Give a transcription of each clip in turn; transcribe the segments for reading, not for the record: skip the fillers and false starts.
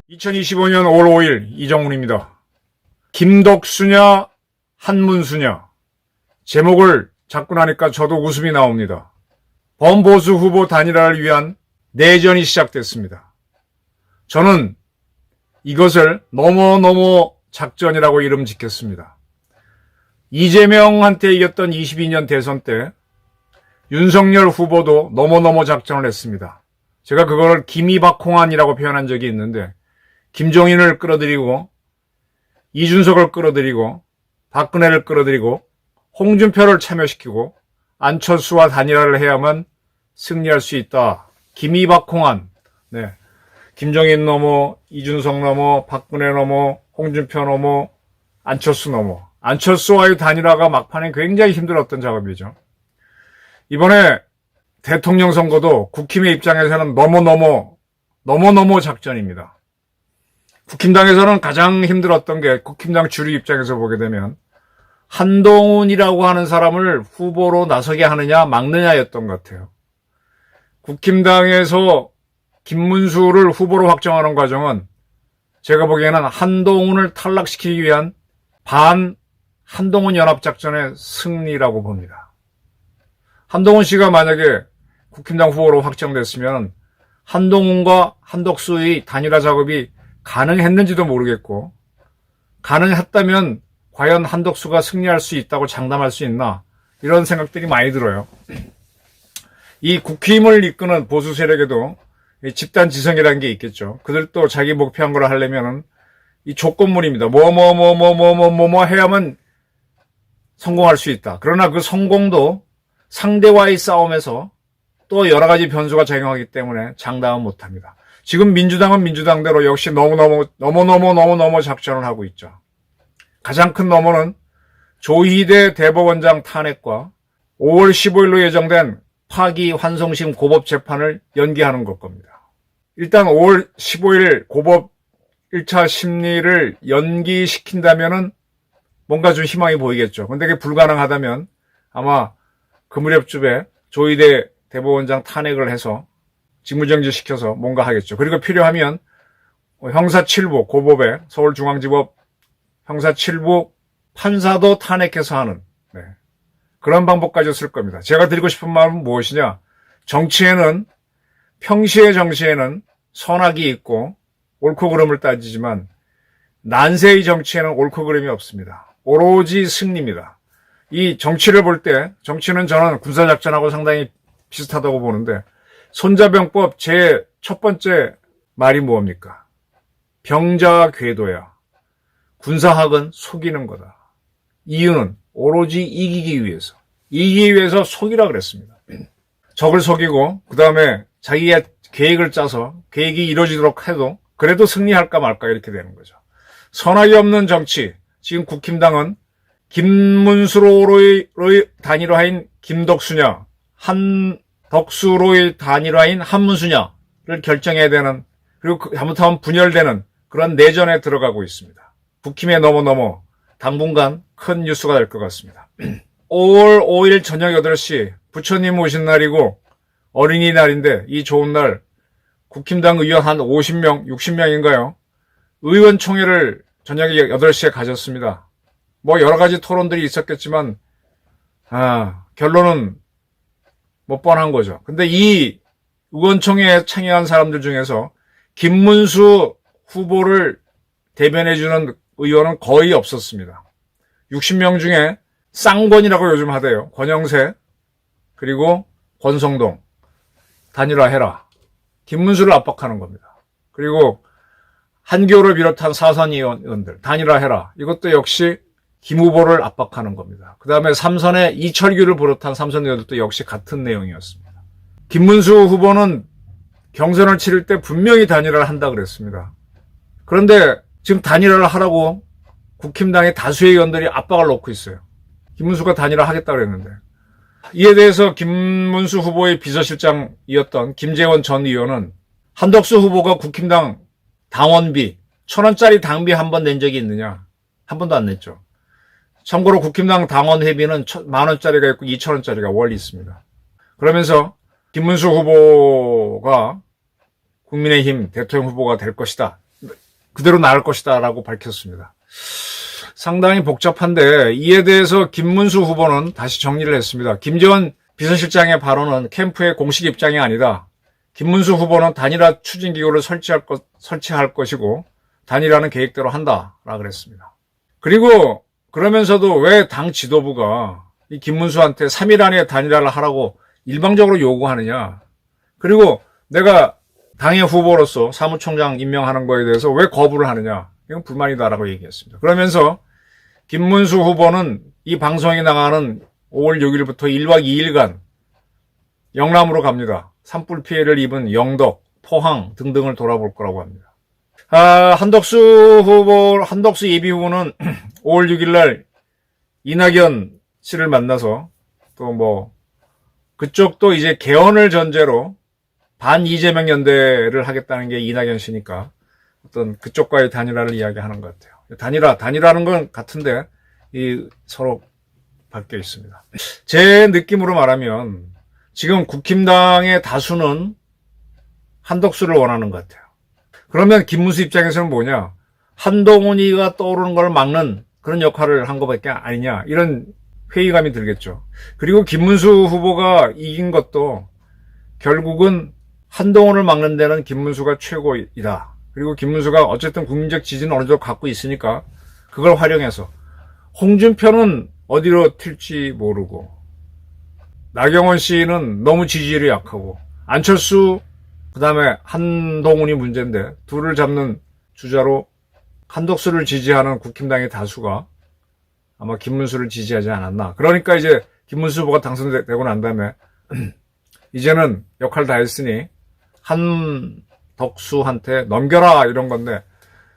(2025년 5월 5일) 이정훈입니다. 김덕수냐 한문수냐, 제목을 잡고 나니까 저도 웃음이 나옵니다. 범보수 후보 단일화를 위한 내전이 시작됐습니다. 저는 이것을 너무너무 작전이라고 이름 짓겠습니다. 이재명한테 이겼던 22년 대선 때 윤석열 후보도 너무너무 작전을 했습니다. 제가 그걸 김이박홍안이라고 표현한 적이 있는데, 김종인을 끌어들이고 이준석을 끌어들이고 박근혜를 끌어들이고 홍준표를 참여시키고 안철수와 단일화를 해야만 승리할 수 있다. 김이박홍안. 네. 김종인 넘어, 이준석 넘어, 박근혜 넘어, 홍준표 넘어, 안철수 넘어. 안철수와의 단일화가 막판에 굉장히 힘들었던 작업이죠. 이번에 대통령 선거도 국힘의 입장에서는 너무너무 작전입니다. 국힘당에서는 가장 힘들었던 게, 국힘당 주류 입장에서 보게 되면 한동훈이라고 하는 사람을 후보로 나서게 하느냐 막느냐였던 것 같아요. 국힘당에서 김문수를 후보로 확정하는 과정은 제가 보기에는 한동훈을 탈락시키기 위한 반 한동훈 연합작전의 승리라고 봅니다. 한동훈 씨가 만약에 국힘당 후보로 확정됐으면 한동훈과 한덕수의 단일화 작업이 가능했는지도 모르겠고, 가능했다면 과연 한덕수가 승리할 수 있다고 장담할 수 있나, 이런 생각들이 많이 들어요. 이 국힘을 이끄는 보수 세력에도 집단 지성이라는 게 있겠죠. 그들도 자기 목표한 걸 하려면은 이 조건물입니다. 뭐 해야만 성공할 수 있다. 그러나 그 성공도 상대와의 싸움에서 또 여러 가지 변수가 작용하기 때문에 장담은 못합니다. 지금 민주당은 민주당대로 역시 너무너무 작전을 하고 있죠. 가장 큰 너머는 조희대 대법원장 탄핵과 5월 15일로 예정된 파기환송심 고법 재판을 연기하는 것 겁니다. 일단 5월 15일 고법 1차 심리를 연기시킨다면은 뭔가 좀 희망이 보이겠죠. 근데 그게 불가능하다면 아마 그 무렵쯤에 조희대 대법원장 탄핵을 해서 직무정지시켜서 뭔가 하겠죠. 그리고 필요하면 형사 7부, 고법에 서울중앙지법 형사 7부 판사도 탄핵해서 하는, 그런 방법까지 쓸 겁니다. 제가 드리고 싶은 말은 무엇이냐? 평시의 정치에는 선악이 있고 옳고 그름을 따지지만 난세의 정치에는 옳고 그름이 없습니다. 오로지 승리입니다. 이 정치를 볼 때, 정치는 저는 군사작전하고 상당히 비슷하다고 보는데, 손자병법 제 첫 번째 말이 뭡니까? 병자와 궤도야. 군사학은 속이는 거다. 이유는 오로지 이기기 위해서 속이라 그랬습니다. 적을 속이고 그 다음에 자기가 계획을 짜서 계획이 이루어지도록 해도 그래도 승리할까 말까 이렇게 되는 거죠. 선악이 없는 정치. 지금 국힘당은 김문수로의 단일화인 김덕수냐, 한덕수로의 단일화인 한문수냐를 결정해야 되는, 그리고 잘못하면 분열되는 그런 내전에 들어가고 있습니다. 국힘에 너무 당분간 큰 뉴스가 될 것 같습니다. 5월 5일 저녁 8시 부처님 오신 날이고 어린이날인데, 이 좋은 날 국힘당 의원 한 50명, 60명인가요? 의원총회를 저녁에 8시에 가졌습니다. 뭐 여러 가지 토론들이 있었겠지만 결론은 뭐 뻔한 거죠. 근데 이 의원총회에 참여한 사람들 중에서 김문수 후보를 대변해주는 의원은 거의 없었습니다. 60명 중에 쌍권이라고 요즘 하대요. 권영세 그리고 권성동 단일화해라. 김문수를 압박하는 겁니다. 그리고 한교를 비롯한 사선 의원들 단일화해라. 이것도 역시 김 후보를 압박하는 겁니다. 그 다음에 삼선의 이철규를 비롯한 삼선 의원들도 역시 같은 내용이었습니다. 김문수 후보는 경선을 치를 때 분명히 단일화를 한다 그랬습니다. 그런데 지금 단일화를 하라고 국힘당의 다수의 의원들이 압박을 놓고 있어요. 김문수가 단일화 하겠다 그랬는데. 이에 대해서 김문수 후보의 비서실장이었던 김재원 전 의원은 한덕수 후보가 국힘당 당원비 1,000원짜리 당비 한 번 낸 적이 있느냐? 한 번도 안 냈죠. 참고로 국힘당 당원 회비는 10,000원짜리가 있고 2,000원짜리가 월 있습니다. 그러면서 김문수 후보가 국민의힘 대통령 후보가 될 것이다. 그대로 나을 것이다 라고 밝혔습니다. 상당히 복잡한데 이에 대해서 김문수 후보는 다시 정리를 했습니다. 김재원 비서실장의 발언은 캠프의 공식 입장이 아니다. 김문수 후보는 단일화 추진기구를 설치할 것이고 단일화는 계획대로 한다라고 그랬습니다. 그리고 그러면서도 왜 당 지도부가 이 김문수한테 3일 안에 단일화를 하라고 일방적으로 요구하느냐. 그리고 내가 당의 후보로서 사무총장 임명하는 거에 대해서 왜 거부를 하느냐. 이건 불만이다라고 얘기했습니다. 그러면서 김문수 후보는 이 방송에 나가는 5월 6일부터 1박 2일간 영남으로 갑니다. 산불 피해를 입은 영덕, 포항 등등을 돌아볼 거라고 합니다. 한덕수 예비 후보는 5월 6일 날 이낙연 씨를 만나서 또 그쪽도 이제 개헌을 전제로 반 이재명 연대를 하겠다는 게 이낙연 씨니까 어떤 그쪽과의 단일화를 이야기하는 것 같아요. 단일화는 건 같은데 서로 바뀌어 있습니다. 제 느낌으로 말하면 지금 국힘당의 다수는 한덕수를 원하는 것 같아요. 그러면 김문수 입장에서는 뭐냐? 한동훈이가 떠오르는 걸 막는 그런 역할을 한 것밖에 아니냐? 이런 회의감이 들겠죠. 그리고 김문수 후보가 이긴 것도 결국은 한동훈을 막는 데는 김문수가 최고이다. 그리고 김문수가 어쨌든 국민적 지지는 어느 정도 갖고 있으니까 그걸 활용해서 홍준표는 어디로 튈지 모르고 나경원 씨는 너무 지지율이 약하고 안철수 그다음에 한동훈이 문제인데 둘을 잡는 주자로 한덕수를 지지하는 국힘당의 다수가 아마 김문수를 지지하지 않았나. 그러니까 이제 김문수 후보가 당선되고 난 다음에 이제는 역할 다 했으니 한덕수한테 넘겨라 이런 건데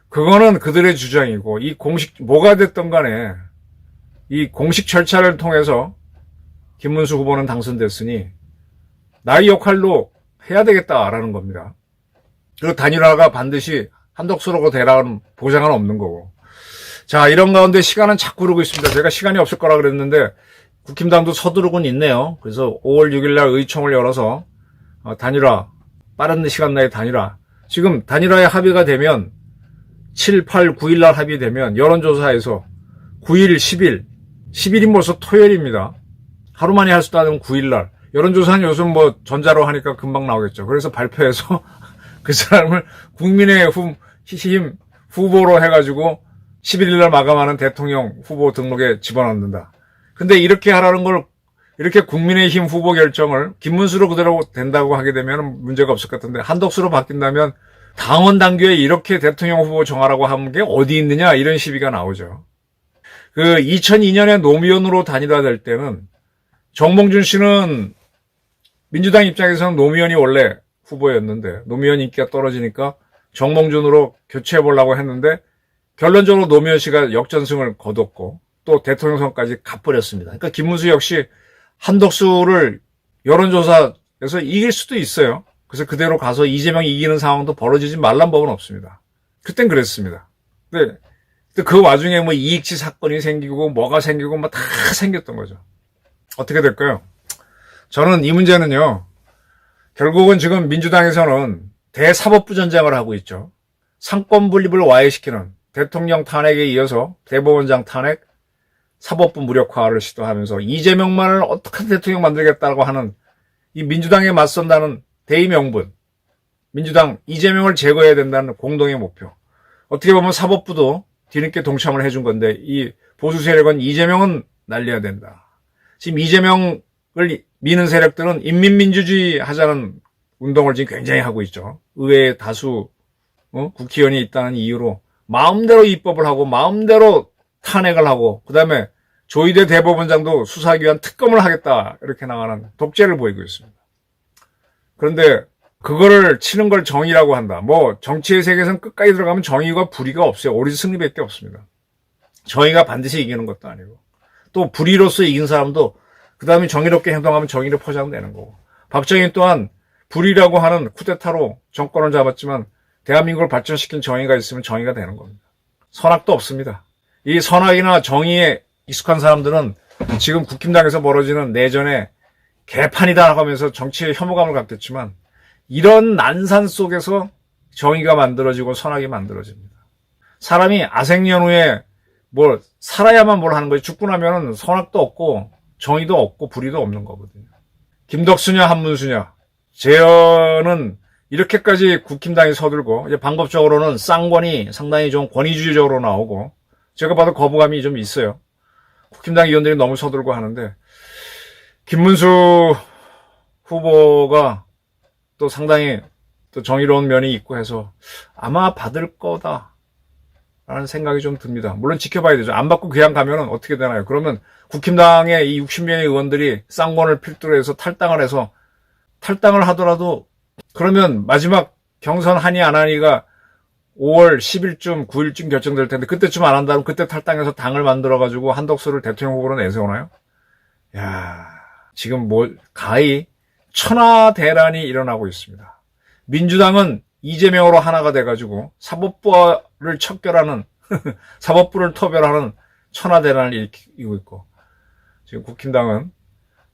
그거는 그들의 주장이고 이 공식 뭐가 됐든 간에 이 공식 절차를 통해서 김문수 후보는 당선됐으니 나의 역할로 해야 되겠다라는 겁니다. 그리고 단일화가 반드시 한덕수로 되라는 보장은 없는 거고. 자, 이런 가운데 시간은 자꾸 흐르고 있습니다. 제가 시간이 없을 거라 그랬는데 국힘당도 서두르곤 있네요. 그래서 5월 6일 날 의총을 열어서 단일화, 빠른 시간 내에 단일화. 지금 단일화에 합의가 되면 7, 8, 9일 날 합의되면 여론조사에서 9일, 10일, 10일이 벌써 토요일입니다. 하루 만에 할 수도 않으면 9일 날. 여론조사는 요즘 전자로 하니까 금방 나오겠죠. 그래서 발표해서 그 사람을 국민의힘 후보로 해가지고 11일 날 마감하는 대통령 후보 등록에 집어넣는다. 근데 이렇게 하라는 걸 이렇게 국민의힘 후보 결정을 김문수로 그대로 된다고 하게 되면 문제가 없을 것 같은데 한덕수로 바뀐다면 당원 당규에 이렇게 대통령 후보 정하라고 하는 게 어디 있느냐 이런 시비가 나오죠. 2002년에 노무현으로 단일화될 때는 정몽준 씨는 민주당 입장에서는 노무현이 원래 후보였는데 노무현 인기가 떨어지니까 정몽준으로 교체해보려고 했는데 결론적으로 노무현 씨가 역전승을 거뒀고 또 대통령 선까지 가버렸습니다. 그러니까 김문수 역시 한덕수를 여론조사에서 이길 수도 있어요. 그래서 그대로 가서 이재명이 이기는 상황도 벌어지지 말란 법은 없습니다. 그땐 그랬습니다. 근데 그 와중에 이익치 사건이 생기고 뭐가 생기고 다 생겼던 거죠. 어떻게 될까요? 저는 이 문제는요. 결국은 지금 민주당에서는 대사법부 전쟁을 하고 있죠. 상권 분립을 와해시키는 대통령 탄핵에 이어서 대법원장 탄핵, 사법부 무력화를 시도하면서 이재명만을 어떻게 대통령 만들겠다고 하는 이 민주당에 맞선다는 대의명분, 민주당 이재명을 제거해야 된다는 공동의 목표. 어떻게 보면 사법부도 뒤늦게 동참을 해준 건데 이 보수 세력은 이재명은 날려야 된다. 지금 이재명을 미는 세력들은 인민민주주의 하자는 운동을 지금 굉장히 하고 있죠. 의회에 다수 국회의원이 있다는 이유로 마음대로 입법을 하고 마음대로 탄핵을 하고 그다음에 조희대 대법원장도 수사하기 위한 특검을 하겠다 이렇게 나가는 독재를 보이고 있습니다. 그런데 그거를 치는 걸 정의라고 한다. 정치의 세계에서는 끝까지 들어가면 정의와 불의가 없어요. 오로지 승리밖에 없습니다. 정의가 반드시 이기는 것도 아니고 또 불의로서 이긴 사람도 그 다음에 정의롭게 행동하면 정의를 포장하면 되는 거고 박정희 또한 불의라고 하는 쿠데타로 정권을 잡았지만 대한민국을 발전시킨 정의가 있으면 정의가 되는 겁니다. 선악도 없습니다. 이 선악이나 정의의 익숙한 사람들은 지금 국힘당에서 벌어지는 내전에 개판이다 하면서 정치에 혐오감을 갖겠지만 이런 난산 속에서 정의가 만들어지고 선악이 만들어집니다. 사람이 아생연후에 뭘 살아야만 뭘 하는 거지 죽고 나면은 선악도 없고 정의도 없고 불의도 없는 거거든요. 김덕수냐 한문수냐 재현은 이렇게까지 국힘당이 서들고 이제 방법적으로는 쌍권이 상당히 좀 권위주의적으로 나오고 제가 봐도 거부감이 좀 있어요. 국힘당 의원들이 너무 서들고 하는데 김문수 후보가 또 상당히 또 정의로운 면이 있고 해서 아마 받을 거다 라는 생각이 좀 듭니다. 물론 지켜봐야 되죠. 안 받고 그냥 가면 어떻게 되나요? 그러면 국힘당의 이 60명의 의원들이 쌍권을 필두로 해서 탈당을 하더라도 그러면 마지막 경선 하니 안 하니가 5월 10일쯤 9일쯤 결정될 텐데 그때쯤 안 한다면 그때 탈당해서 당을 만들어가지고 한덕수를 대통령 후보로 내세우나요? 야, 지금 가히 천하대란이 일어나고 있습니다. 민주당은 이재명으로 하나가 돼가지고 사법부를 척결하는 사법부를 토벌하는 천하대란을 일으키고 있고 지금 국힘당은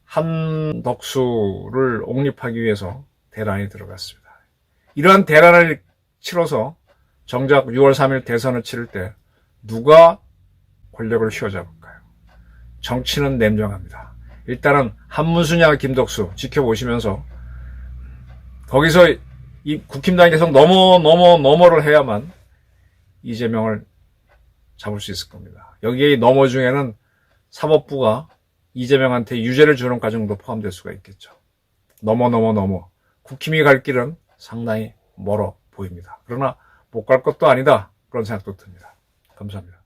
한덕수를 옹립하기 위해서 대란이 들어갔습니다. 이러한 대란을 치러서 정작 6월 3일 대선을 치를 때 누가 권력을 휘어잡을까요? 정치는 냉정합니다. 일단은 한문수냐 김덕수 지켜보시면서 거기서 이 국힘당이 계속 너머를 해야만 이재명을 잡을 수 있을 겁니다. 여기에 너머 중에는 사법부가 이재명한테 유죄를 주는 과정도 포함될 수가 있겠죠. 너머. 국힘이 갈 길은 상당히 멀어 보입니다. 그러나 못 갈 것도 아니다. 그런 생각도 듭니다. 감사합니다.